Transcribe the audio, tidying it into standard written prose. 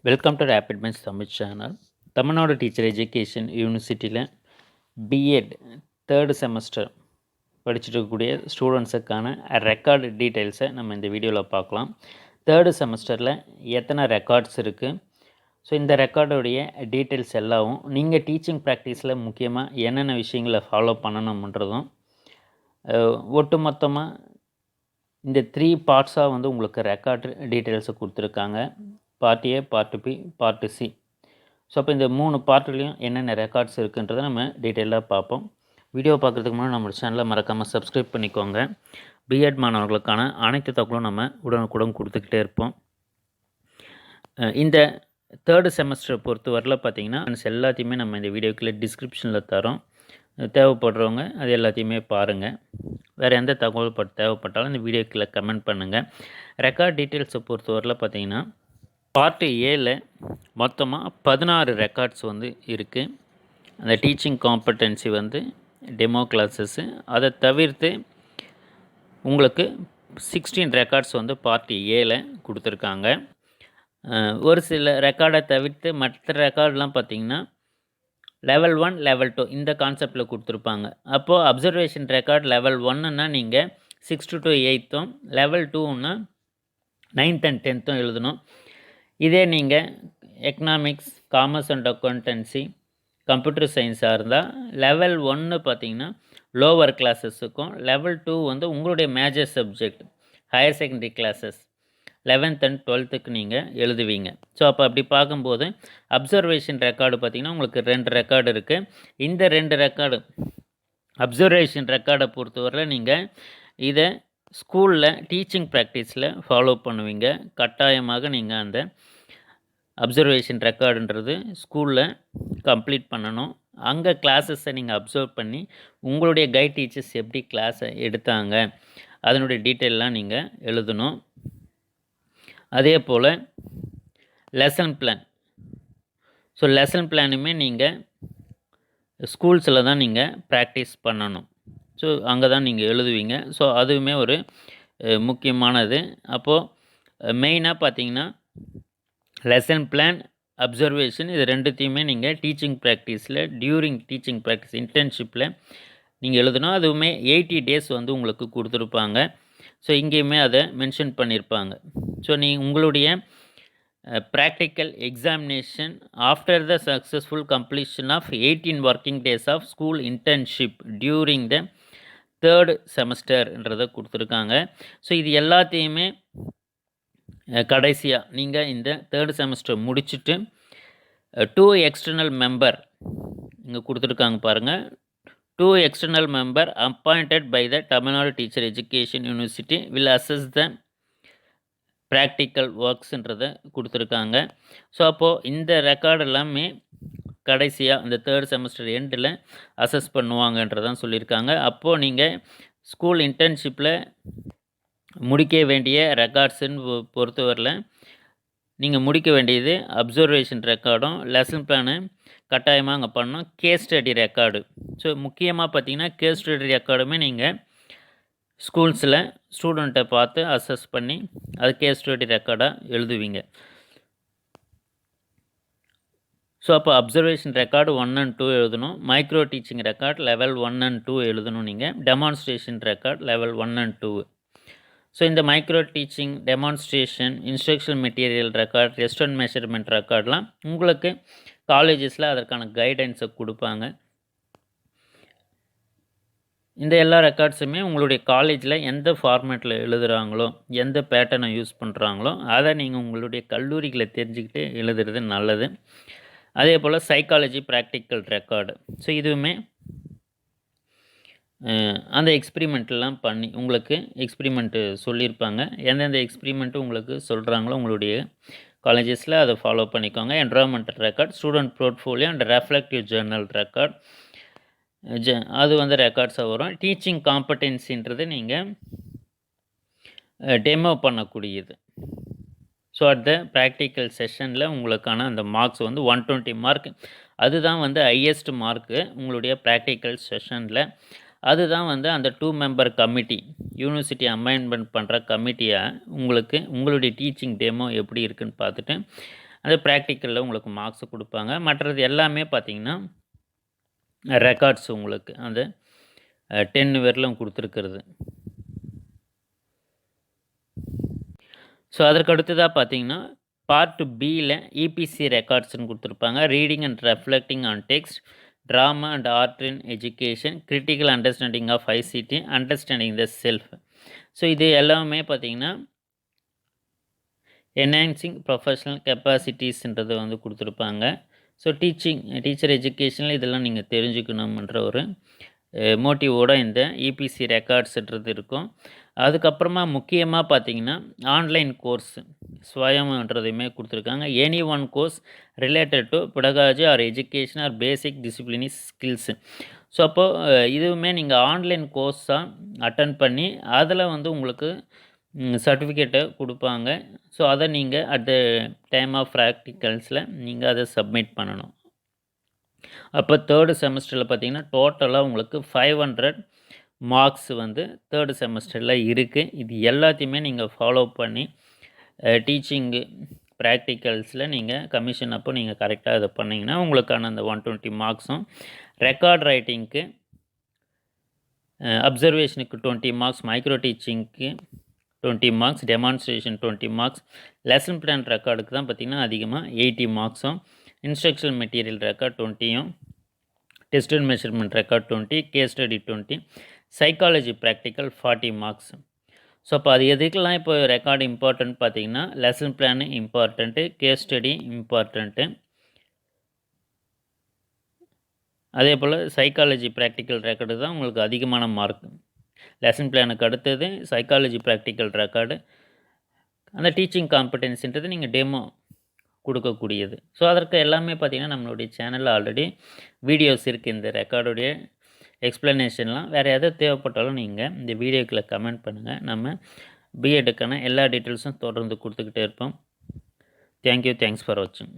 Welcome to rapid minds Tamil channel. Tamil Nadu teacher education யூனிவர்சிட்டியில் B Ed third semester படிச்சுட்டு இருக்கக்கூடிய ஸ்டூடெண்ட்ஸுக்கான record டீட்டெயில்ஸை நம்ம இந்த வீடியோவில் பார்க்கலாம். தேர்டு செமஸ்டரில் எத்தனை ரெக்கார்ட்ஸ் இருக்குது, ஸோ இந்த ரெக்கார்டுடைய டீட்டெயில்ஸ் எல்லாவும் நீங்கள் டீச்சிங் ப்ராக்டிஸில் முக்கியமாக என்னென்ன விஷயங்களை ஃபாலோ பண்ணணுன்றதும் ஒட்டுமொத்தமாக இந்த 3 பார்ட்ஸாக வந்து உங்களுக்கு ரெக்கார்டு டீட்டெயில்ஸை கொடுத்துருக்காங்க. Part A, part B, part C. So அப்போ இந்த 3 பார்ட்லேயும் என்னென்ன ரெக்கார்ட்ஸ் இருக்குன்றதை நம்ம டீட்டெயிலாக பார்ப்போம். வீடியோ பார்க்குறதுக்கு முன்னாடி நம்ம சேனலை மறக்காமல் சப்ஸ்கிரைப் பண்ணிக்கோங்க. பிஎட் மாணவர்களுக்கான அனைத்து தகவலும் நம்ம உடனுக்குடன் கொடுத்துக்கிட்டே இருப்போம். இந்த தேர்டு செமஸ்டர் பொறுத்தவரையில் பார்த்திங்கன்னா எல்லாத்தையுமே நம்ம இந்த வீடியோக்குள்ளே டிஸ்கிரிப்ஷனில் தரோம். தேவைப்படுறவங்க அது எல்லாத்தையுமே பாருங்கள். வேறு எந்த தகவல் தேவைப்பட்டாலும் இந்த வீடியோக்குள்ளே கமெண்ட் பண்ணுங்கள். ரெக்கார்ட் டீட்டெயில்ஸை பொறுத்தவரையில் பார்த்திங்கன்னா பார்ட் ஏல மொத்தமாக 16 ரெக்கார்ட்ஸ் வந்து இருக்குது. அந்த டீச்சிங் காம்படென்சி வந்து டெமோ கிளாஸஸ்ஸு, அதை தவிர்த்து உங்களுக்கு 16 ரெக்கார்ட்ஸ் வந்து பார்ட் ஏல கொடுத்துருக்காங்க. ஒரு சில ரெக்கார்டை தவிர்த்து மற்ற ரெக்கார்டெலாம் பார்த்திங்கன்னா லெவல் 1, லெவல் 2 இந்த கான்செப்டில் கொடுத்துருப்பாங்க. அப்போது அப்சர்வேஷன் ரெக்கார்ட் லெவல் 1ன்னா நீங்கள் 6th to 8th, level 2ன்னா 9th and 10th எழுதணும். இதே நீங்கள் economics, commerce and accountancy, computer சயின்ஸாக இருந்தால் லெவல் 1 பார்த்திங்கன்னா லோவர் கிளாஸஸுக்கும், லெவல் 2 வந்து உங்களுடைய major subject higher secondary classes 11th and 12th நீங்கள் எழுதுவீங்க. ஸோ அப்போ அப்படி பார்க்கும்போது அப்சர்வேஷன் ரெக்கார்டு பார்த்திங்கன்னா உங்களுக்கு 2 ரெக்கார்டு இருக்குது. இந்த 2 ரெக்கார்டு அப்சர்வேஷன் ரெக்கார்டை பொறுத்தவரை நீங்கள் இதை ஸ்கூலில் டீச்சிங் ப்ராக்டிஸில் ஃபாலோ பண்ணுவீங்க. கட்டாயமாக நீங்கள் அந்த அப்சர்வேஷன் ரெக்கார்டுன்றது ஸ்கூலில் கம்ப்ளீட் பண்ணணும். அங்கே கிளாஸஸை நீங்கள் அப்சர்வ் பண்ணி உங்களுடைய கைட் டீச்சர்ஸ் எப்படி கிளாஸை எடுத்தாங்க அதனுடைய டீட்டெயிலெலாம் நீங்கள் எழுதணும். அதே போல் லெசன் பிளான், ஸோ லெசன் பிளானுமே நீங்கள் ஸ்கூல்ஸில் தான் நீங்கள் ப்ராக்டிஸ் பண்ணணும். ஸோ அங்கே தான் நீங்கள் எழுதுவீங்க. ஸோ அதுவுமே ஒரு முக்கியமானது. அப்போது மெயினாக பார்த்தீங்கன்னா லெசன் பிளான், அப்சர்வேஷன் இது ரெண்டுத்தையுமே நீங்கள் டீச்சிங் ப்ராக்டிஸில் டியூரிங் டீச்சிங் ப்ராக்டிஸ் இன்டர்ன்ஷிப்பில் நீங்கள் எழுதணும். அதுவுமே 80 days வந்து உங்களுக்கு கொடுத்துருப்பாங்க. ஸோ இங்கேயுமே அதை மென்ஷன் பண்ணியிருப்பாங்க. ஸோ உங்களுடைய practical examination after the successful completion of 18 working days of school internship during the third செமஸ்டர்ன்றதை கொடுத்துருக்காங்க. ஸோ இது எல்லாத்தையுமே கடைசியாக நீங்கள் இந்த தேர்டு செமஸ்டர் முடிச்சுட்டு 2 எக்ஸ்டர்னல் மெம்பர் இங்கே கொடுத்துருக்காங்க பாருங்கள். 2 external member appointed by the Tamil Nadu teacher education university will assess the practical ஒர்க்ஸுன்றதை கொடுத்துருக்காங்க. ஸோ அப்போது இந்த ரெக்கார்டு எல்லாமே கடைசியாக இந்த தேர்ட் செமஸ்டர் எண்டில் அசஸ் பண்ணுவாங்கன்றதான் சொல்லியிருக்காங்க. அப்போது நீங்கள் ஸ்கூல் இன்டர்ன்ஷிப்பில் முடிக்க வேண்டிய ரெக்கார்ட்ஸுன்னு பொறுத்தவரையில் நீங்கள் முடிக்க வேண்டியது அப்சர்வேஷன் ரெக்கார்டும், லெசன் பிளானு கட்டாயமாக அங்கே பண்ணணும், கேஸ் ஸ்டடி ரெக்கார்டு. ஸோ முக்கியமாக பார்த்திங்கன்னா கேஸ் ஸ்டடி ரெக்கார்டுமே நீங்கள் ஸ்கூல்ஸில் ஸ்டூடெண்ட்டை பார்த்து அசஸ் பண்ணி அது கேஸ் ஸ்டடி ரெக்கார்டாக எழுதுவீங்க. ஸோ அப்போ அப்சர்வேஷன் ரெக்கார்டு 1 and 2 எழுதணும். Micro teaching record level 1 and 2 எழுதணும். நீங்கள் demonstration record level 1 and 2. So இந்த micro teaching, demonstration, instructional material record, test and measurement ரெக்கார்ட்லாம் உங்களுக்கு காலேஜஸில் அதற்கான கைடன்ஸை கொடுப்பாங்க. இந்த எல்லா ரெக்கார்ட்ஸுமே உங்களுடைய காலேஜில் எந்த ஃபார்மேட்டில் எழுதுகிறாங்களோ, எந்த பேட்டர்னை யூஸ் பண்ணுறாங்களோ அதை நீங்கள் உங்களுடைய கல்லூரிகளை தெரிஞ்சுக்கிட்டு எழுதுறது நல்லது. அதே போல் சைக்காலஜி ப்ராக்டிக்கல் ரெக்கார்டு. ஸோ இதுவுமே அந்த எக்ஸ்பிரிமெண்ட்லாம் பண்ணி உங்களுக்கு எக்ஸ்பிரிமெண்ட்டு சொல்லியிருப்பாங்க. எந்தெந்த எக்ஸ்பிரிமெண்ட்டு உங்களுக்கு சொல்கிறாங்களோ உங்களுடைய காலேஜஸில் அதை ஃபாலோ பண்ணிக்கோங்க. Environmental record, student portfolio and reflective Journal record, அது வந்து ரெக்கார்ட்ஸாக வரும். டீச்சிங் காம்படென்சின்றது நீங்கள் டெமோ பண்ணக்கூடியது. ஸோ அட் த ப்ராக்டிக்கல் செஷனில் உங்களுக்கான அந்த மார்க்ஸ் வந்து 120 மார்க், அதுதான் வந்து ஹையஸ்ட் மார்க்கு உங்களுடைய ப்ராக்டிக்கல் செஷனில். அதுதான் வந்து அந்த 2 member கமிட்டி, யூனிவர்சிட்டி அமெண்ட்மெண்ட் பண்ணுற கமிட்டியை உங்களுக்கு உங்களுடைய டீச்சிங் டெமோ எப்படி இருக்குன்னு பார்த்துட்டு அது ப்ராக்டிக்கலில் உங்களுக்கு மார்க்ஸ் கொடுப்பாங்க. மற்றது எல்லாமே பார்த்தீங்கன்னா ரெக்கார்ட்ஸ் உங்களுக்கு அந்த 10 வரலும் கொடுத்துருக்கிறது. ஸோ அதற்கு அடுத்ததாக பார்த்தீங்கன்னா பார்ட் பியில் இபிசி ரெக்கார்ட்ஸ்னு கொடுத்துருப்பாங்க. Reading and reflecting on text, drama and art in education, critical understanding of ICT, understanding the self. So இது எல்லாமே பார்த்தீங்கன்னா என்ஹான்சிங் ப்ரொஃபஷனல் கெப்பாசிட்டிஸ்ன்றது வந்து கொடுத்துருப்பாங்க. ஸோ டீச்சர் எஜுகேஷனில் இதெல்லாம் நீங்கள் தெரிஞ்சுக்கணுன்ற ஒரு மோட்டிவோட இந்த இபிசி ரெக்கார்ட்ஸ்ன்றது இருக்கும். அதுக்கப்புறமா முக்கியமாக பார்த்தீங்கன்னா ஆன்லைன் கோர்ஸ் ஸ்வயம்ன்றதையுமே கொடுத்துருக்காங்க. Any one course related to pedagogy or education or basic discipline skills. So அப்போது இதுவுமே நீங்கள் ஆன்லைன் கோர்ஸாக அட்டன் பண்ணி அதில் வந்து உங்களுக்கு சர்டிஃபிகேட்டை கொடுப்பாங்க. ஸோ அதை நீங்கள் அட் த டைம் ஆஃப் ப்ராக்டிக்கல்ஸில் நீங்கள் அதை சப்மிட் பண்ணணும். அப்போ 3rd செமஸ்டரில் பார்த்தீங்கன்னா டோட்டலாக உங்களுக்கு 500 மார்க்ஸ் வந்து 3rd செமஸ்டரில் இருக்குது. இது எல்லாத்தையுமே நீங்கள் ஃபாலோ பண்ணி டீச்சிங்கு ப்ராக்டிக்கல்ஸில் நீங்கள் கமிஷன் அப்போ நீங்கள் கரெக்டாக இதை பண்ணிங்கன்னா உங்களுக்கான அந்த 120 மார்க்ஸும், ரெக்கார்ட் ரைட்டிங்க்கு, அப்சர்வேஷனுக்கு 20 மார்க்ஸ், மைக்ரோ டீச்சிங்க்கு 20 marks, demonstration 20 marks, lesson plan ரெக்கார்டுக்கு தான் பார்த்திங்கன்னா அதிகமாக 80 மார்க்ஸும், இன்ஸ்ட்ரக்ஷனல் மெட்டீரியல் ரெக்கார்ட் 20யும், test and measurement record 20, case study 20, psychology practical 40 marks. So அப்போ அது எதுக்கெல்லாம் இப்போ ரெக்கார்டு இம்பார்ட்டன்ட் பார்த்தீங்கன்னா lesson plan important, case study important, அதே போல் சைக்காலஜி ப்ராக்டிக்கல் ரெக்கார்டு தான் உங்களுக்கு அதிகமான மார்க். லெசன் பிளானுக்கு அடுத்தது சைக்காலஜி ப்ராக்டிக்கல் ரெக்கார்டு. அந்த டீச்சிங் காம்படென்ஸின்றது நீங்கள் டெமோ கொடுக்கக்கூடியது. ஸோ அதற்கு எல்லாமே பார்த்திங்கன்னா நம்மளுடைய சேனலில் ஆல்ரெடி வீடியோஸ் இருக்குது. இந்த ரெக்கார்டுடைய எக்ஸ்ப்ளனேஷன்லாம் வேறு எதாவது தேவைப்பட்டாலும் நீங்கள் இந்த வீடியோக்குள்ளே கமெண்ட் பண்ணுங்கள். நம்ம பிஎட்டுக்கான எல்லா டீட்டெயில்ஸும் தொடர்ந்து கொடுத்துக்கிட்டே இருப்போம். தேங்க்யூ. தேங்க்ஸ் ஃபார் வாட்சிங்.